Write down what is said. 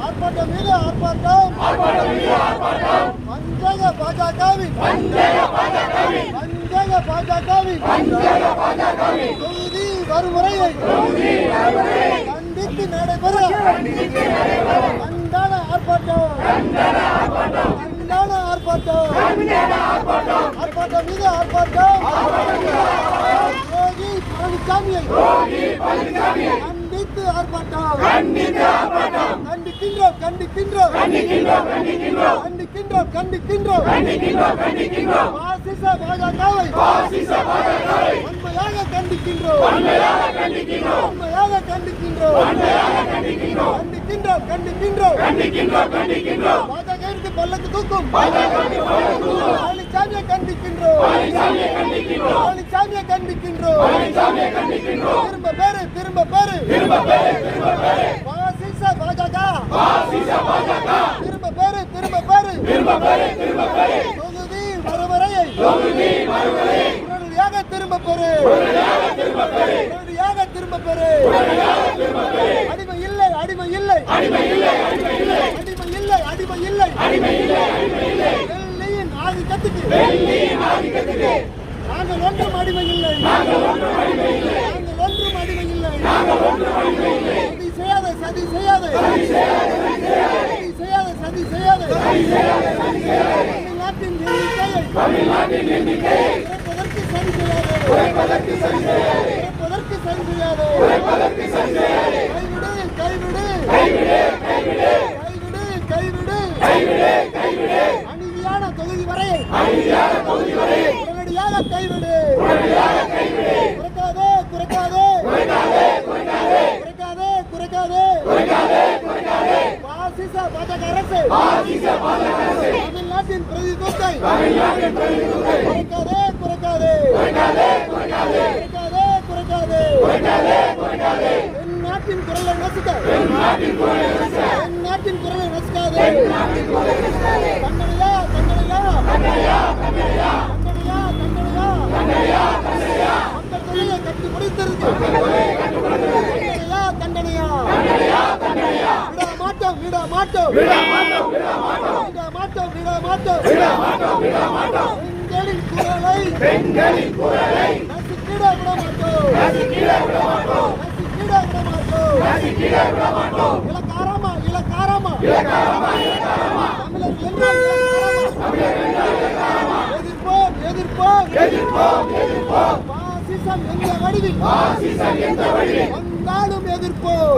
ஆர்ப்பாட்டம் மீது ஆர்ப்பாட்டம். வஞ்சக பாஜகவின் தொகுதி வறுமுறையை கண்டித்து நடைபெற கண்டன ஆர்ப்பாட்டம். ஆர்ப்பாட்டம் மீது ஆர்ப்பாட்டம். யோகி பழனிசாமியை கண்டித்து ஆர்ப்பாட்டம். கண்டிக்கின்றோம். பாசிச பாஜகவை உண்மையாக கண்டிக்கின்றோம். பாஜகவிற்கு பல்லக்கு தூக்கும். பழனிசாமியை கண்டிக்கின்றோம். திரும்ப பேரு பாசிச பாஜக திரும்ப பேரு தொகுதி வறுமுறையை உடனடியாக திரும்ப பெறு. அடிமை இல்லை. வெள்ளையின் ஆதிக்கத்துக்கு நாங்கள் ஒன்றும் அடிமை இல்லை. சதி செய்யாத தமிழ்நாட்டின் எண்ணிக்கையை குறைப்பதற்கு சதி செய்யாத. கைவிடு. அநீதியான தொகுதி வரையை உடனடியாக கைவிடு. குறைக்காதே. பாசிச பாஜக அரசு தமிழ்நாட்டின் பிரதிநிதித்துவத்தை குறைக்காதே. என் நாட்டின் குரலை நசுக்காதே. மக்கள் தொழிலை கட்டி முடித்திருக்கு. தண்டனையா விட மாட்டோம். பெண்களின் குரலை நசுக்கிட விட மாட்டோம். இலக்காரமா எதிர்ப்போம். பாசிசம் எந்த வடிவில் வந்தாலும் எதிர்ப்போம்.